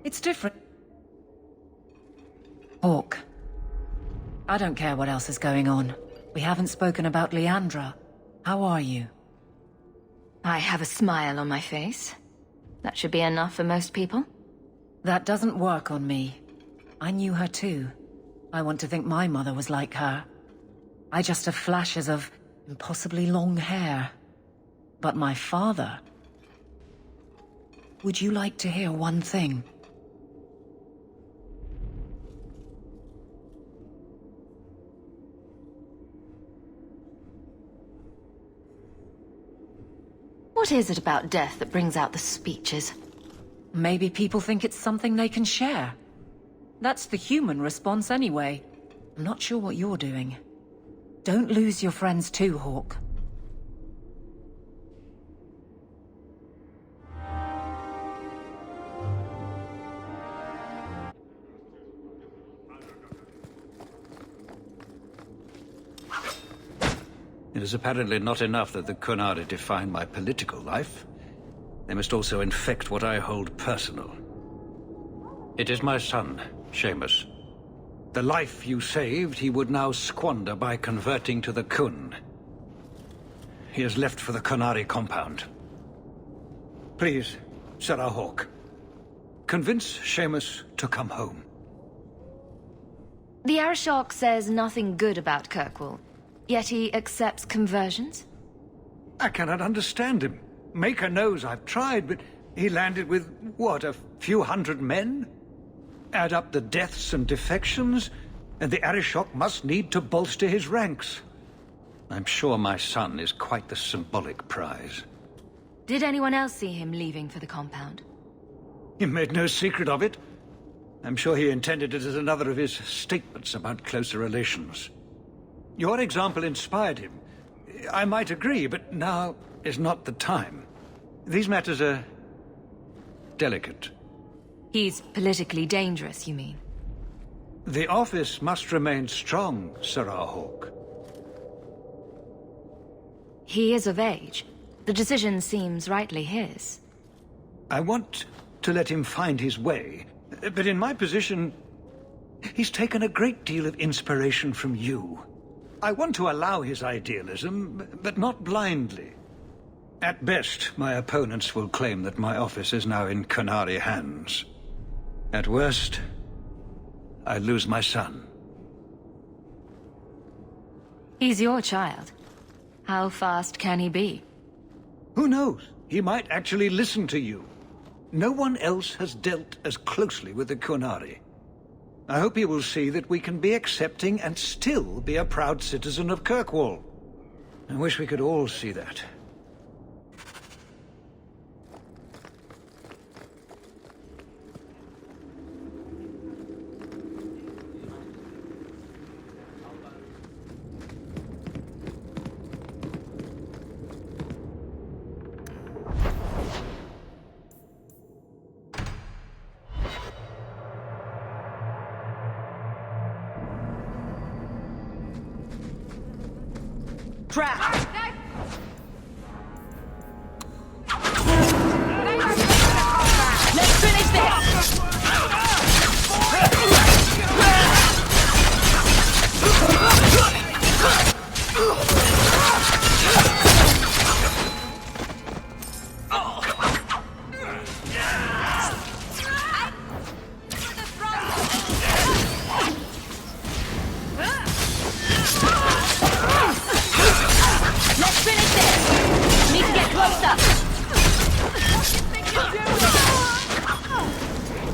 It's different. Hawke. I don't care what else is going on. We haven't spoken about Leandra. How are you? I have a smile on my face. That should be enough for most people. That doesn't work on me. I knew her too. I want to think my mother was like her. I just have flashes of impossibly long hair. But my father... Would you like to hear one thing? What is it about death that brings out the speeches? Maybe people think it's something they can share. That's the human response anyway. I'm not sure what you're doing. Don't lose your friends too, Hawke. It is apparently not enough that the Qunari define my political life. They must also infect what I hold personal. It is my son, Seamus. The life you saved, he would now squander by converting to the Khun. He has left for the Qunari compound. Please, Serah Hawke, convince Seamus to come home. The Arishok says nothing good about Kirkwall, yet he accepts conversions? I cannot understand him. Maker knows I've tried, but he landed with, what, a few hundred men? Add up the deaths and defections, and the Arishok must need to bolster his ranks. I'm sure my son is quite the symbolic prize. Did anyone else see him leaving for the compound? He made no secret of it. I'm sure he intended it as another of his statements about closer relations. Your example inspired him. I might agree, but now is not the time. These matters are delicate. He's politically dangerous, you mean? The office must remain strong, Serah Hawke. He is of age. The decision seems rightly his. I want to let him find his way, but in my position, he's taken a great deal of inspiration from you. I want to allow his idealism, but not blindly. At best, my opponents will claim that my office is now in Qunari hands. At worst, I lose my son. He's your child. How fast can he be? Who knows? He might actually listen to you. No one else has dealt as closely with the Qunari. I hope he will see that we can be accepting and still be a proud citizen of Kirkwall. I wish we could all see that. Trap! Let's finish this! Let's finish this! Need to get closer!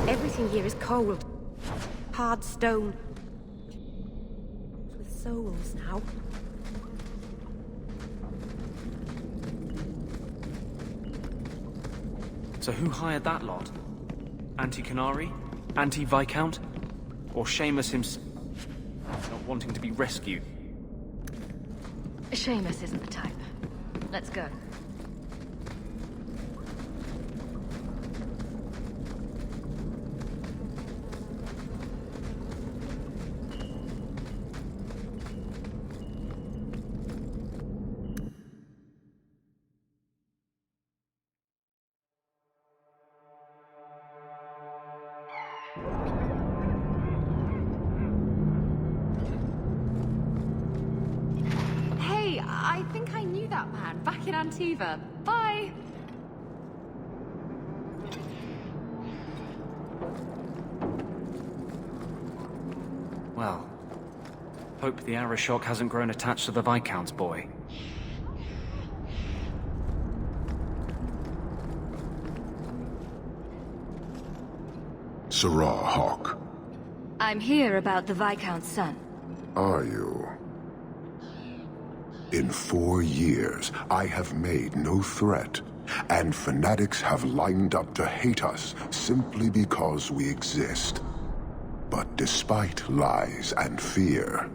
Everything here is cold. Hard stone. With souls now. So who hired that lot? Anti-Qunari? Anti-Viscount? Or Seamus himself not wanting to be rescued? Seamus isn't the type. Let's go. see that man back in Antiva. Bye! Well, hope the Arashock hasn't grown attached to the Viscount's boy. Serah Hawke. I'm here about the Viscount's son. Are you? In 4 years, I have made no threat, and fanatics have lined up to hate us simply because we exist. But despite lies and fear,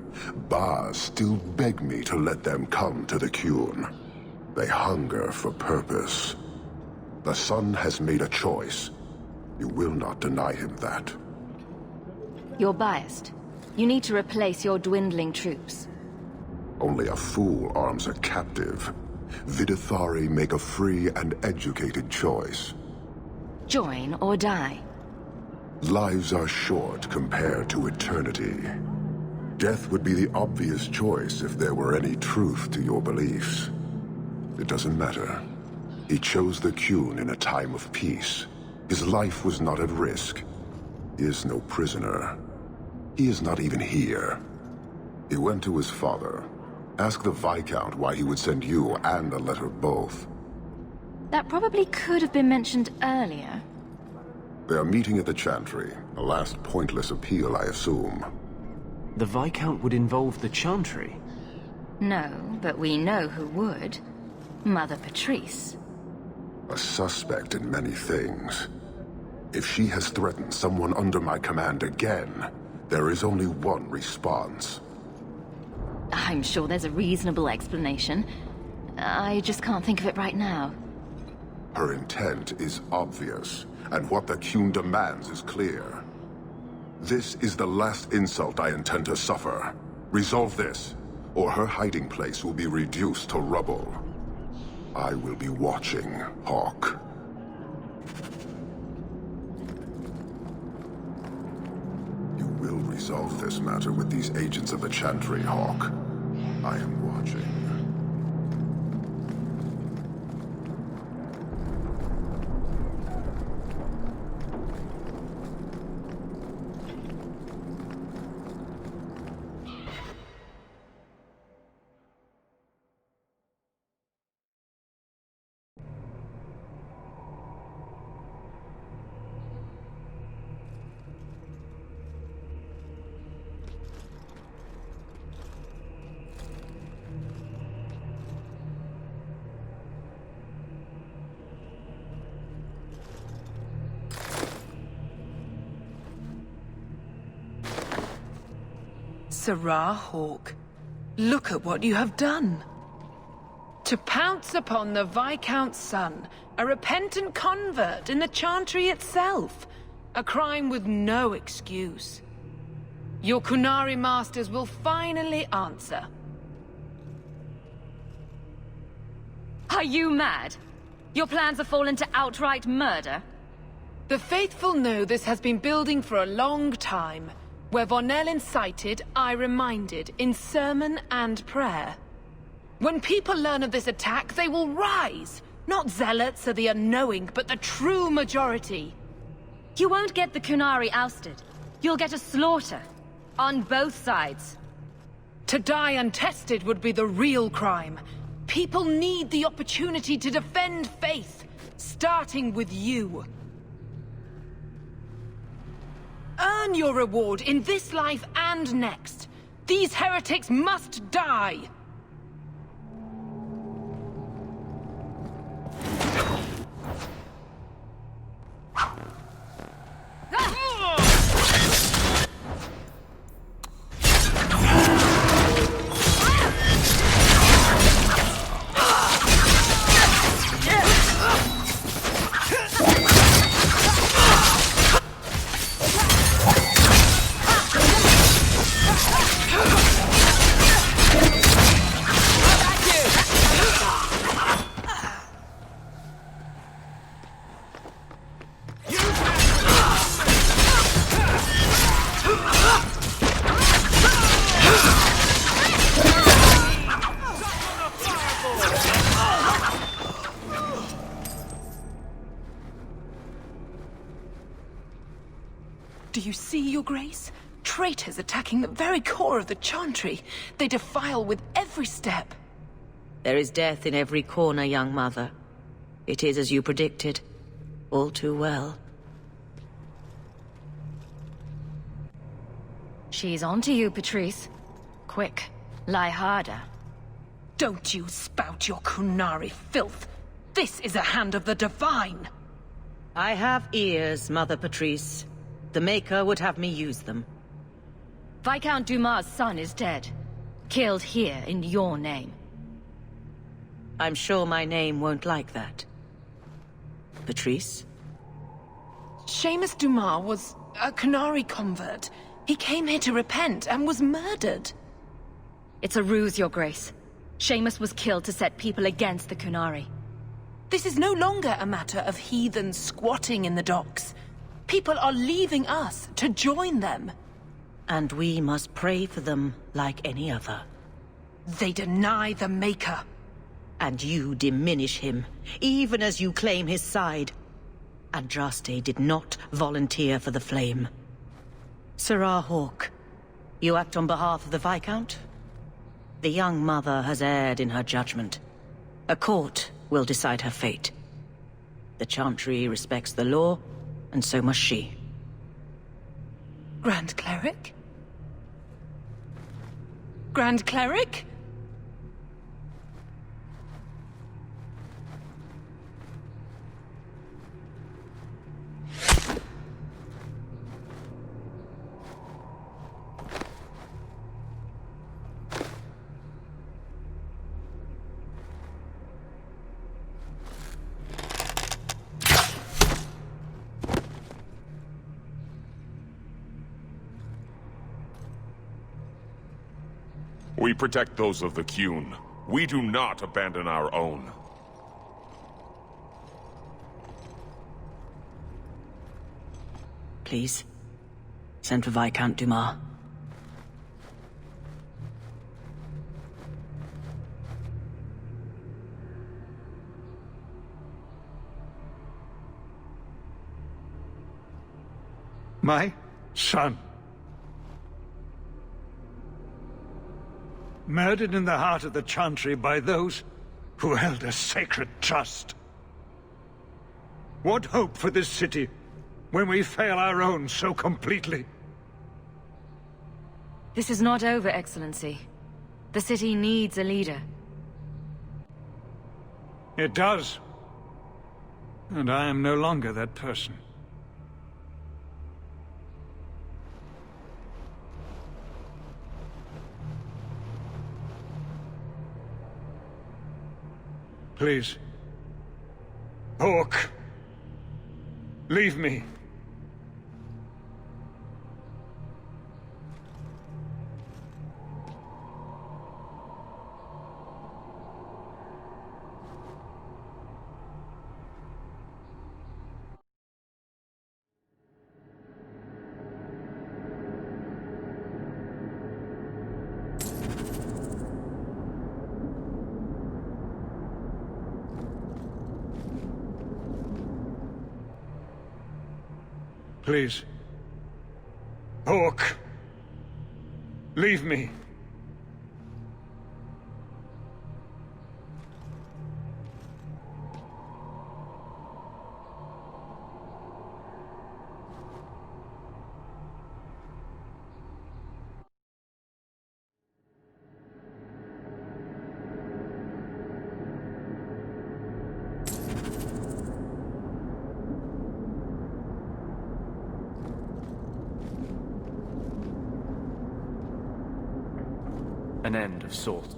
Baz still beg me to let them come to the Qun. They hunger for purpose. The son has made a choice. You will not deny him that. You're biased. You need to replace your dwindling troops. Only a fool arms a captive. Vidithari make a free and educated choice. Join or die. Lives are short compared to eternity. Death would be the obvious choice if there were any truth to your beliefs. It doesn't matter. He chose the Qun in a time of peace. His life was not at risk. He is no prisoner. He is not even here. He went to his father. Ask the Viscount why he would send you and a letter both. That probably could have been mentioned earlier. They are meeting at the Chantry. A last pointless appeal, I assume. The Viscount would involve the Chantry? No, but we know who would. Mother Patrice. A suspect in many things. If she has threatened someone under my command again, there is only one response. I'm sure there's a reasonable explanation. I just can't think of it right now. Her intent is obvious, and what the Qun demands is clear. This is the last insult I intend to suffer. Resolve this, or her hiding place will be reduced to rubble. I will be watching, Hawke. You will resolve this matter with these agents of the Chantry, Hawke. I am watching. Serah Hawke, look at what you have done. To pounce upon the Viscount's son, a repentant convert in the Chantry itself, a crime with no excuse. Your Qunari masters will finally answer. Are you mad? Your plans have fallen to outright murder? The faithful know this has been building for a long time. Where Vonel incited, I reminded, in sermon and prayer. When people learn of this attack, they will rise. Not zealots or the unknowing, but the true majority. You won't get the Qunari ousted. You'll get a slaughter. On both sides. To die untested would be the real crime. People need the opportunity to defend faith, starting with you. Earn your reward in this life and next. These heretics must die! Do you see, Your Grace? Traitors attacking the very core of the Chantry. They defile with every step. There is death in every corner, young mother. It is as you predicted. All too well. She's on to you, Patrice. Quick, lie harder. Don't you spout your Kunari filth. This is a hand of the Divine. I have ears, Mother Patrice. The Maker would have me use them. Viscount Dumas' son is dead. Killed here in your name. I'm sure my name won't like that. Patrice? Seamus Dumas was a Kunari convert. He came here to repent and was murdered. It's a ruse, Your Grace. Seamus was killed to set people against the Kunari. This is no longer a matter of heathens squatting in the docks. People are leaving us to join them. And we must pray for them like any other. They deny the Maker. And you diminish him, even as you claim his side. Andraste did not volunteer for the Flame. Sirrah Hawke, you act on behalf of the Viscount? The young mother has erred in her judgment. A court will decide her fate. The Chantry respects the law, and so must she. Grand Cleric? Grand Cleric? We protect those of the Qun. We do not abandon our own. Please, send for Viscount Dumas. My son. Murdered in the heart of the Chantry by those who held a sacred trust. What hope for this city when we fail our own so completely? This is not over, Excellency. The city needs a leader. It does. And I am no longer that person. Please. Hawke. Leave me. Please. Hawke. Leave me. An end of sorts.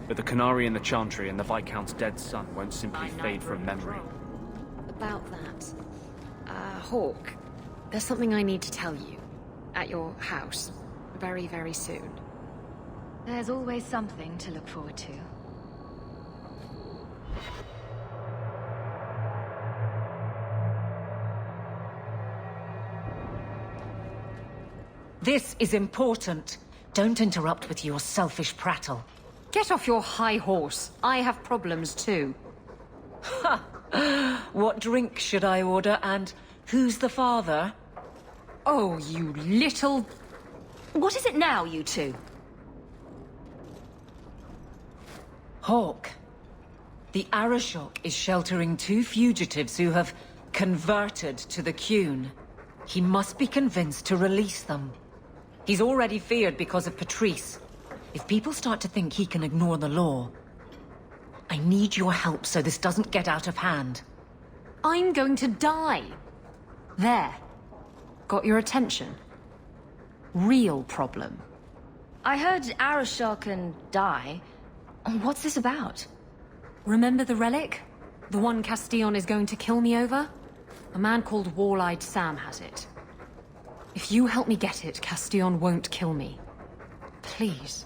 But the Qunari and the Chantry and the Viscount's dead son won't simply fade from memory. About that. Hawke, there's something I need to tell you. At your house. Very, very soon. There's always something to look forward to. This is important. Don't interrupt with your selfish prattle. Get off your high horse. I have problems too. What drink should I order, and Who's the father? Oh, you little... What is it now, you two? Hawk. The Arashok is sheltering 2 fugitives who have converted to the Qun. He must be convinced to release them. He's already feared because of Patrice. If people start to think he can ignore the law, I need your help so this doesn't get out of hand. I'm going to die. There. Got your attention? Real problem. I heard Arashok and die. What's this about? Remember the relic? The one Castillon is going to kill me over? A man called Wall-Eyed Sam has it. If you help me get it, Castillon won't kill me. Please.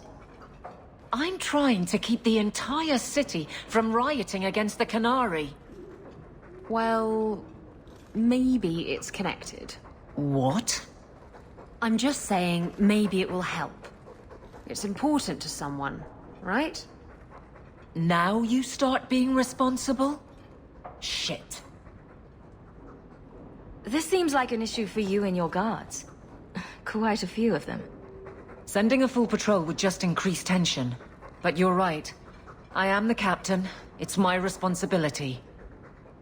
I'm trying to keep the entire city from rioting against the Qunari. Well, maybe it's connected. What? I'm just saying, maybe it will help. It's important to someone, right? Now you start being responsible? Shit. This seems like an issue for you and your guards. Quite a few of them. Sending a full patrol would just increase tension. But you're right. I am the captain. It's my responsibility.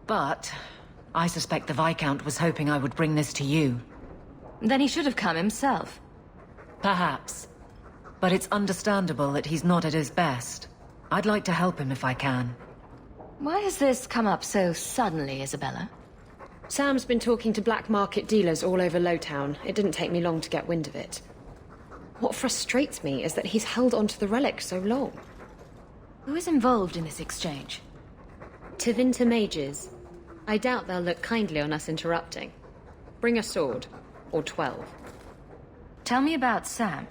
But I suspect the Viscount was hoping I would bring this to you. Then he should have come himself. Perhaps. But it's understandable that he's not at his best. I'd like to help him if I can. Why has this come up so suddenly, Isabella? Sam's been talking to black market dealers all over Lowtown. It didn't take me long to get wind of it. What frustrates me is that he's held onto the relic so long. Who is involved in this exchange? Tevinter mages. I doubt they'll look kindly on us interrupting. Bring a sword. Or 12. Tell me about Sam.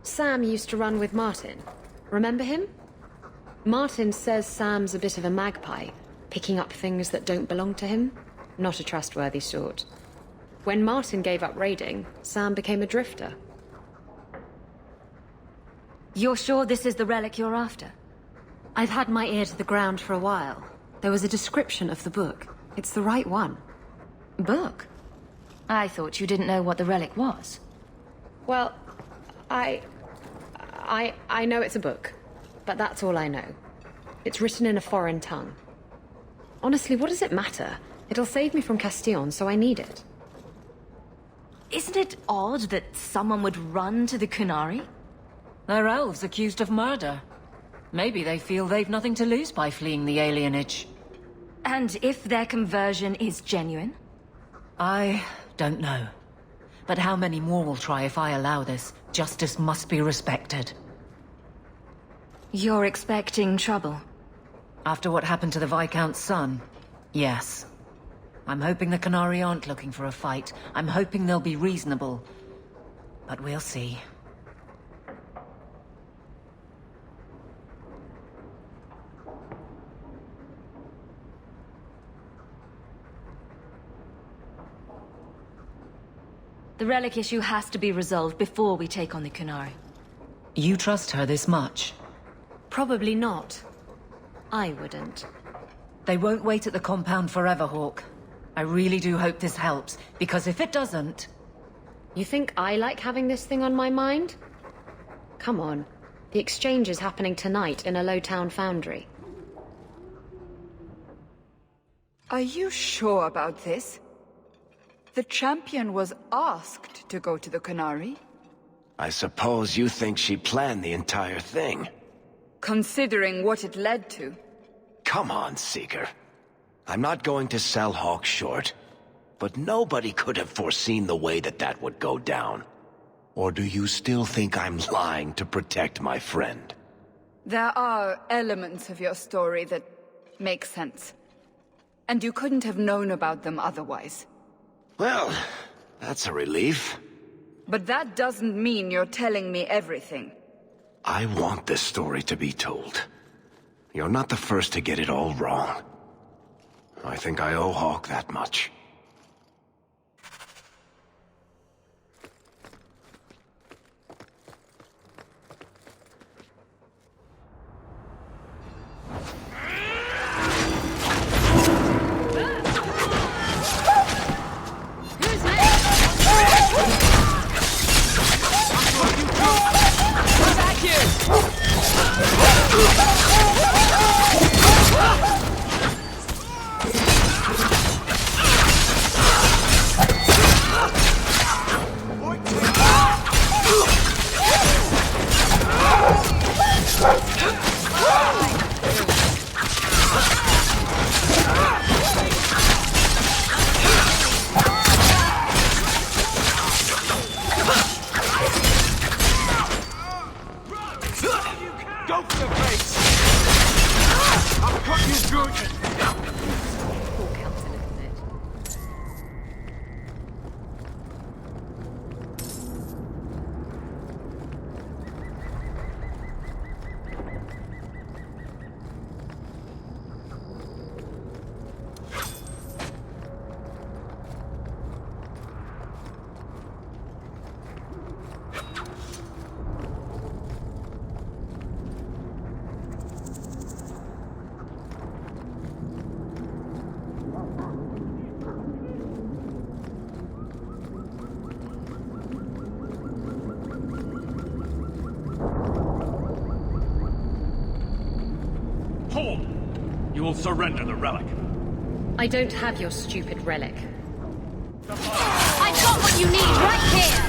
Sam used to run with Martin. Remember him? Martin says Sam's a bit of a magpie, picking up things that don't belong to him. Not a trustworthy sort. When Martin gave up raiding, Sam became a drifter. You're sure this is the relic you're after? I've had my ear to the ground for a while. There was a description of the book. It's the right one. Book? I thought you didn't know what the relic was. Well, I know it's a book, but that's all I know. It's written in a foreign tongue. Honestly, what does it matter? It'll save me from Castillon, so I need it. Isn't it odd that someone would run to the Qunari? They're elves accused of murder. Maybe they feel they've nothing to lose by fleeing the alienage. And if their conversion is genuine? I don't know. But how many more will try if I allow this? Justice must be respected. You're expecting trouble? After what happened to the Viscount's son, yes. I'm hoping the Qunari aren't looking for a fight. I'm hoping they'll be reasonable. But we'll see. The relic issue has to be resolved before we take on the Qunari. You trust her this much? Probably not. I wouldn't. They won't wait at the compound forever, Hawk. I really do hope this helps, because if it doesn't... You think I like having this thing on my mind? Come on. The exchange is happening tonight in a Lowtown foundry. Are you sure about this? The champion was asked to go to the Qunari. I suppose you think she planned the entire thing. Considering what it led to. Come on, Seeker. I'm not going to sell Hawk short, but nobody could have foreseen the way that would go down. Or do you still think I'm lying to protect my friend? There are elements of your story that make sense. And you couldn't have known about them otherwise. Well, that's a relief. But that doesn't mean you're telling me everything. I want this story to be told. You're not the first to get it all wrong. I think I owe Hawk that much. told! You will surrender the relic. I don't have your stupid relic. I got what you need right here!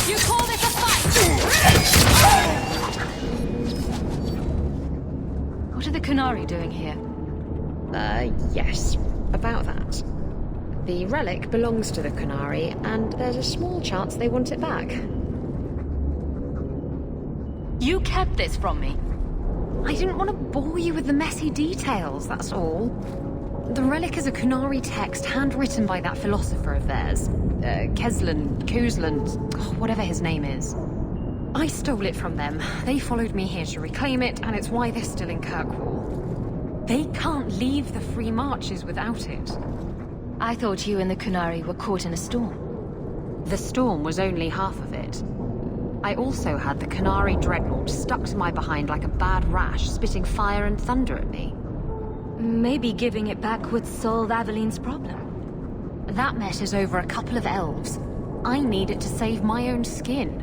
You call this a fight? What are the Qunari doing here? Yes. About that. The relic belongs to the Qunari, and there's a small chance they want it back. You kept this from me. I didn't want to bore you with the messy details, that's all. The relic is a Qunari text handwritten by that philosopher of theirs. Kuzland, whatever his name is. I stole it from them. They followed me here to reclaim it, and it's why they're still in Kirkwall. They can't leave the Free Marches without it. I thought you and the Qunari were caught in a storm. The storm was only half of it. I also had the Qunari dreadnought stuck to my behind like a bad rash, spitting fire and thunder at me. Maybe giving it back would solve Aveline's problem. That matters over a couple of elves. I need it to save my own skin.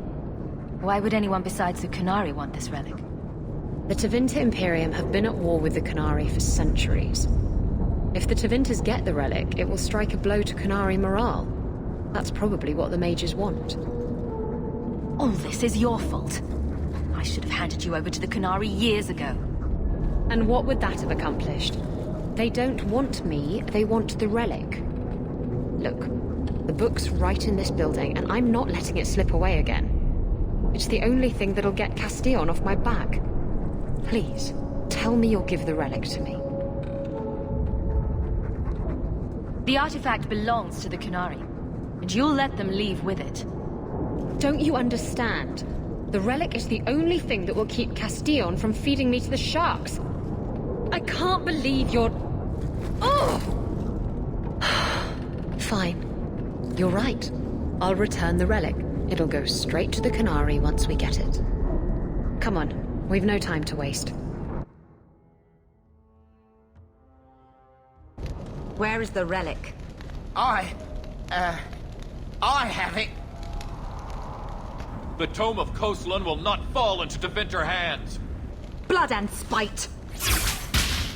Why would anyone besides the Qunari want this relic? The Tevinter Imperium have been at war with the Qunari for centuries. If the Tevinters get the relic, it will strike a blow to Qunari morale. That's probably what the mages want. All this is your fault. I should have handed you over to the Qunari years ago. And what would that have accomplished? They don't want me, they want the relic. Look, the book's right in this building, and I'm not letting it slip away again. It's the only thing that'll get Castillon off my back. Please, tell me you'll give the relic to me. The artifact belongs to the Qunari, and you'll let them leave with it. Don't you understand? The relic is the only thing that will keep Castillon from feeding me to the sharks. I can't believe you're... Oh! Fine. You're right. I'll return the relic. It'll go straight to the Qunari once we get it. Come on, we've no time to waste. Where is the relic? I have it. The Tome of Koslan will not fall into Tevinter hands. Blood and spite!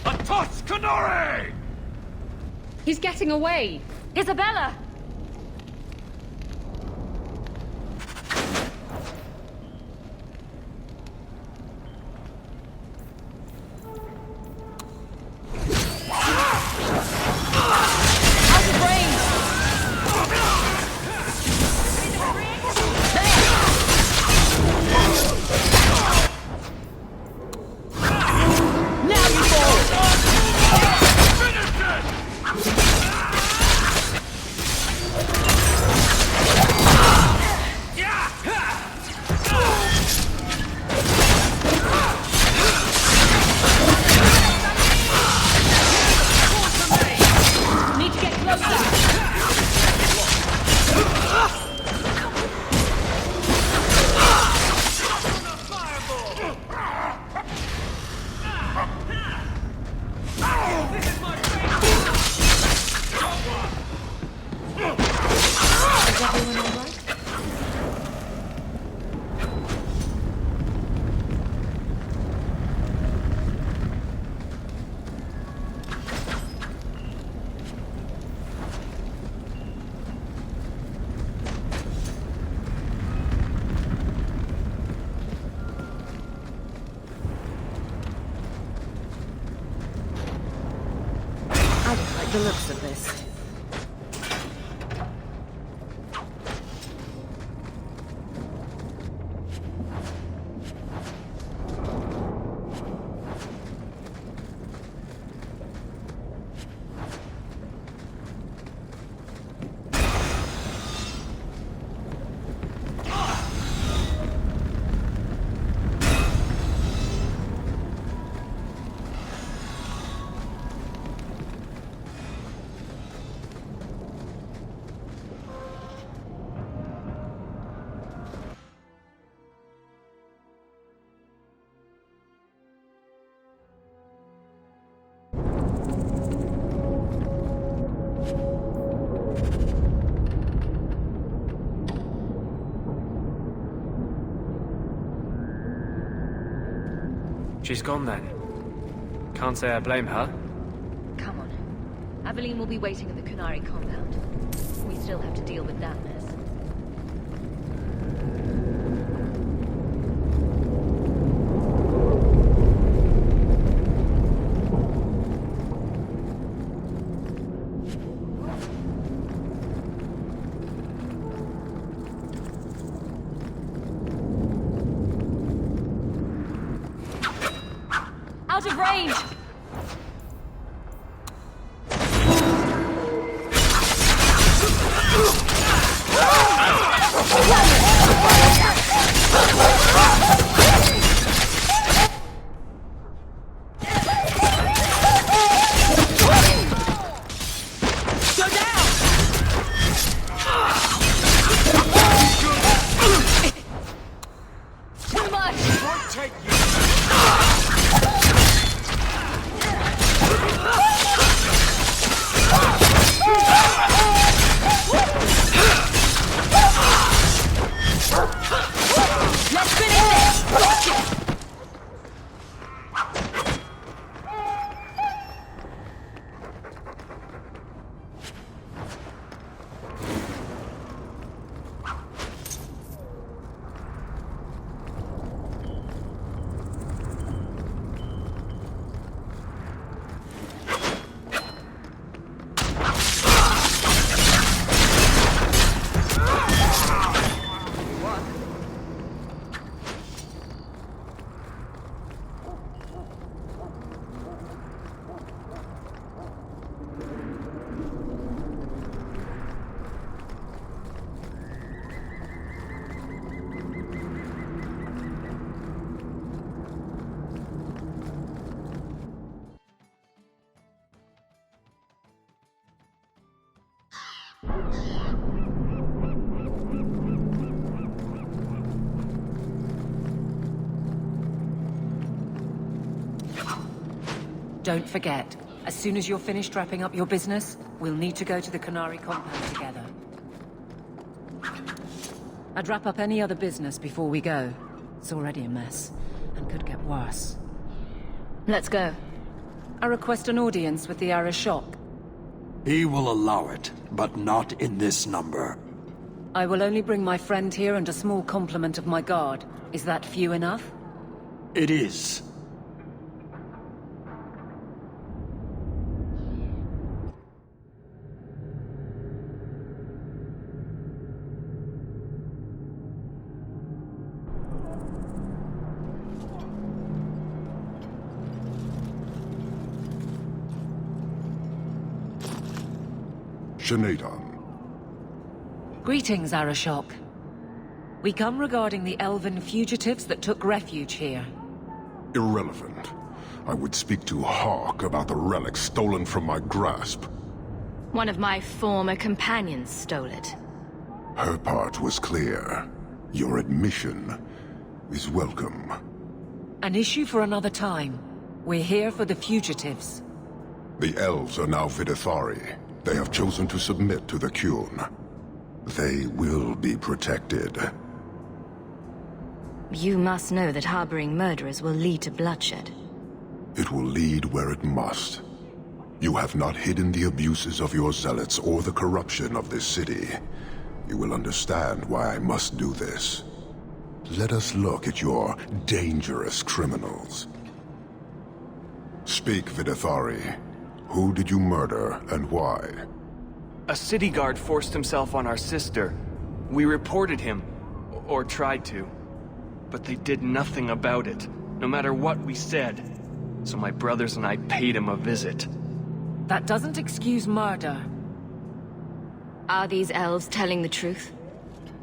Atos Qunari! He's getting away! Isabella! The looks of this. She's gone then. Can't say I blame her. Come on. Aveline will be waiting at the Kunari compound. We still have to deal with that mess. Out of range! Too much! Let's finish this! Don't forget, as soon as you're finished wrapping up your business, we'll need to go to the Kunari compound together. I'd wrap up any other business before we go. It's already a mess, and could get worse. Let's go. I request an audience with the Arishok. He will allow it, but not in this number. I will only bring my friend here and a small complement of my guard. Is that few enough? It is. Shanatan. Greetings, Arishok. We come regarding the elven fugitives that took refuge here. Irrelevant. I would speak to Hawk about the relic stolen from my grasp. One of my former companions stole it. Her part was clear. Your admission is welcome. An issue for another time. We're here for the fugitives. The elves are now Vidithari. They have chosen to submit to the Qun. They will be protected. You must know that harboring murderers will lead to bloodshed. It will lead where it must. You have not hidden the abuses of your zealots or the corruption of this city. You will understand why I must do this. Let us look at your dangerous criminals. Speak, Vidithari. Who did you murder, and why? A city guard forced himself on our sister. We reported him, or tried to. But they did nothing about it, no matter what we said. So my brothers and I paid him a visit. That doesn't excuse murder. Are these elves telling the truth?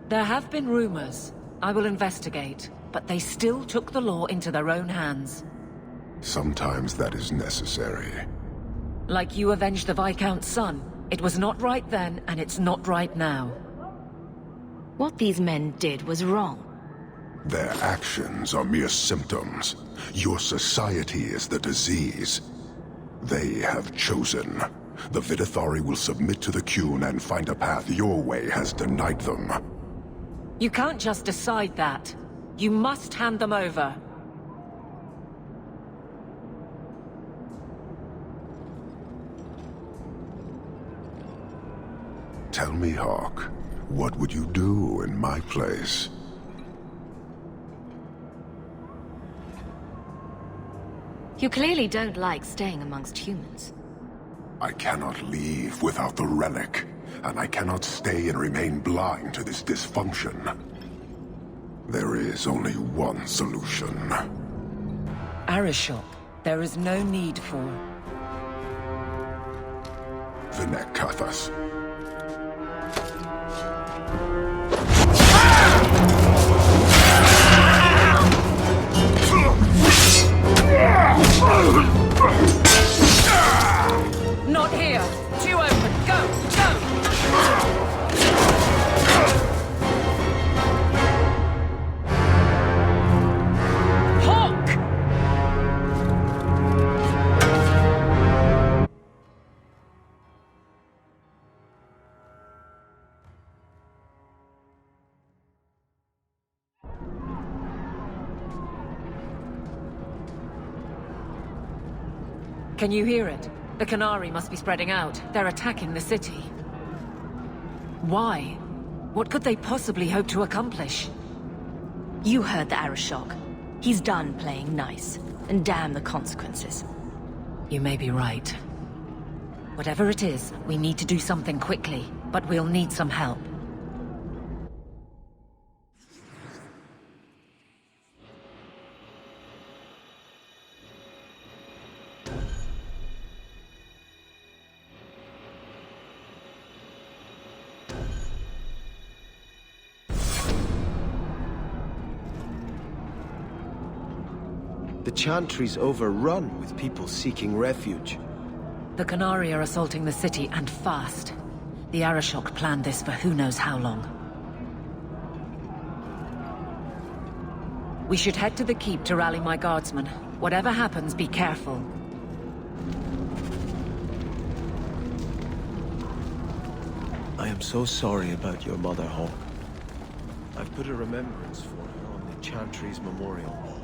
There have been rumors. I will investigate, but they still took the law into their own hands. Sometimes that is necessary. Like you avenged the Viscount's son. It was not right then, and it's not right now. What these men did was wrong. Their actions are mere symptoms. Your society is the disease. They have chosen. The Vidithari will submit to the Qun and find a path your way has denied them. You can't just decide that. You must hand them over. Tell me, Hawk, what would you do in my place? You clearly don't like staying amongst humans. I cannot leave without the relic, and I cannot stay and remain blind to this dysfunction. There is only one solution. Arishok, there is no need for... Vinek Kathas. Not here! Too open! Go! Go! Hawk! Can you hear it? The Qunari must be spreading out. They're attacking the city. Why? What could they possibly hope to accomplish? You heard the Arishok. He's done playing nice. And damn the consequences. You may be right. Whatever it is, we need to do something quickly, but we'll need some help. The Chantry's overrun with people seeking refuge. The Qunari are assaulting the city, and fast. The Arishok planned this for who knows how long. We should head to the keep to rally my guardsmen. Whatever happens, be careful. I am so sorry about your mother, Hawk. I've put a remembrance for her on the Chantry's memorial wall.